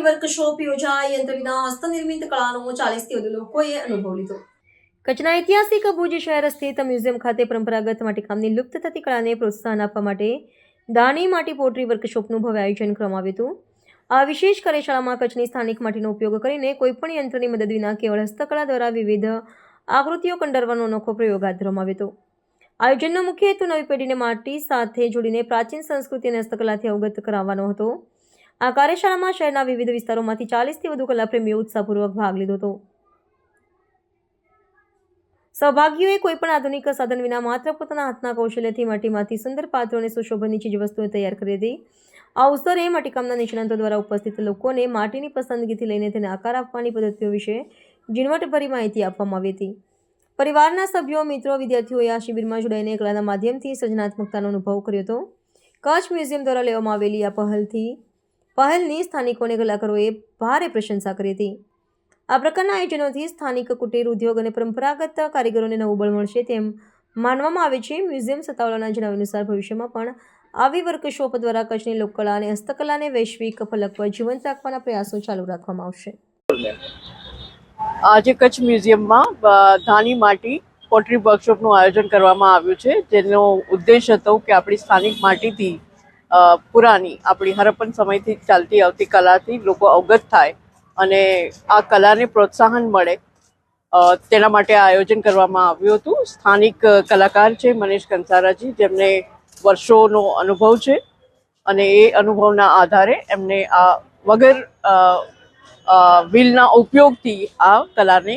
Workshop યોજાઈ યંત્ર વિના હસ્તનિર્મિત કળાનો 40થી વધુ લોકોએ અનુભવ લીધો। કચ્છના ઐતિહાસિક ભુજ શહેર સ્થિત મ્યુઝિયમ ખાતે પરંપરાગત માટીકામની લુપ્ત થતી કળાને પ્રોત્સાહન આપવા માટે દાની માટી પોટરી વર્કશોપનું ભવ્ય આયોજન કરવામાં આવ્યું હતું। આ વિશેષ કાર્યશાળામાં કચ્છની સ્થાનિક માટીનો ઉપયોગ કરીને કોઈપણ યંત્રની મદદ વિના કેવળ હસ્તકળા દ્વારા વિવિધ આકૃતિઓ કંડારવાનો અનોખો પ્રયોગ હાથ ધરવામાં આવ્યો હતો। આયોજનનો મુખ્ય હેતુ નવી પેઢીને માટી સાથે જોડીને પ્રાચીન સંસ્કૃતિ અને હસ્તકલાથી અવગત કરાવવાનો હતો। આ કાર્યશાળામાં શહેરના વિવિધ વિસ્તારોમાંથી 40થી વધુ કલાપ્રેમીઓ ઉત્સાહપૂર્વક ભાગ લીધો હતો। સૌભાગ્યોએ કોઈપણ આધુનિક સાધન વિના માત્ર પોતાના હાથના કૌશલ્યથી માટીમાંથી સુંદર પાત્રો અને સુશોભનની ચીજવસ્તુઓ તૈયાર કરી હતી। આ અવસરે માટીકામના નિષ્ણાતો દ્વારા ઉપસ્થિત લોકોને માટીની પસંદગીથી લઈને તેને આકાર આપવાની પદ્ધતિઓ વિશે ઝીણવટભરી માહિતી આપવામાં આવી હતી। પરિવારના સભ્યો, મિત્રો, વિદ્યાર્થીઓએ આ શિબિરમાં જોડાઈને કલાના માધ્યમથી સર્જનાત્મકતાનો અનુભવ કર્યો હતો। કચ્છ મ્યુઝિયમ દ્વારા લેવામાં આવેલી આ પહેલની સ્થાનિકો અને કલાકારોએ ભારે પ્રશંસા કરી હતી। આ પ્રકારના આયોજનોથી સ્થાનિક કુટીર ઉદ્યોગ અને પરંપરાગત કારીગરોને નવું બળ મળશે તેમ માનવામાં આવે છે। મ્યુઝિયમ સત્તાવાળાના જણાવ્યા અનુસાર ભવિષ્યમાં પણ આવી વર્કશોપ દ્વારા કચ્છની લોકકળા અને હસ્તકલાને વૈશ્વિક ફલક પર જીવંત રાખવાના પ્રયાસો ચાલુ રાખવામાં આવશે। આજે કચ્છ મ્યુઝિયમમાં ધાની માટી પોટરી વર્કશોપનું આયોજન કરવામાં આવ્યું છે, જેનો ઉદ્દેશ હતો કે આપણી સ્થાનિક માટીથી પુરાની આપણી હરપ્પન સમયથી ચાલતી આવતી કલાથી લોકો અવગત થાય અને આ કલાને પ્રોત્સાહન મળે તેના માટે આ આયોજન કરવામાં આવ્યું હતું। સ્થાનિક કલાકાર છે મનીષ કંસારાજી, જેમને વર્ષોનો અનુભવ છે અને એ અનુભવના આધારે એમને આ વગર વ્હીલના ઉપયોગથી આ કલાને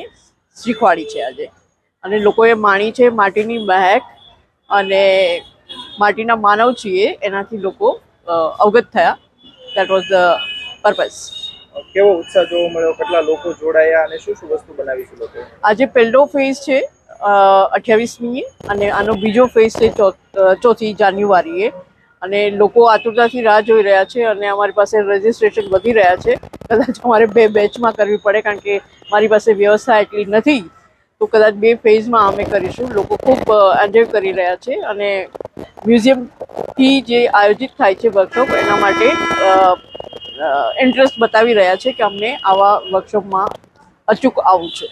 શીખવાડી છે આજે, અને લોકોએ માણી છે માટીની મહેક અને માટીના માનવ છીએ એનાથી લોકો અવગત થયા। That was the purpose. કેવો ઉત્સાહ જોવા મળ્યો, કેટલા લોકો જોડાયા અને શું શું વસ્તુ બનાવી છે લોકો? આજે પહેલો ફેઝ છે 28મીએ અને આનો બીજો ફેઝ છે 4મી જાન્યુઆરીએ, અને લોકો આતુરતાથી રાહ જોઈ રહ્યા છે અને અમારી પાસે રજિસ્ટ્રેશન વધી રહ્યા છે। કદાચ અમારે 2 બેચમાં કરવી પડે કારણ કે મારી પાસે વ્યવસ્થા એટલી નથી, તો કદાચ 2 ફેઝમાં અમે કરીશું। લોકો ખૂબ એન્જોય કરી રહ્યા છે અને મ્યુઝિયમથી જે આયોજિત થાય છે વર્કશોપ એના માટે ઇન્ટરેસ્ટ બતાવી રહ્યા છે કે અમને આવા વર્કશોપમાં અચૂક આવવું છે।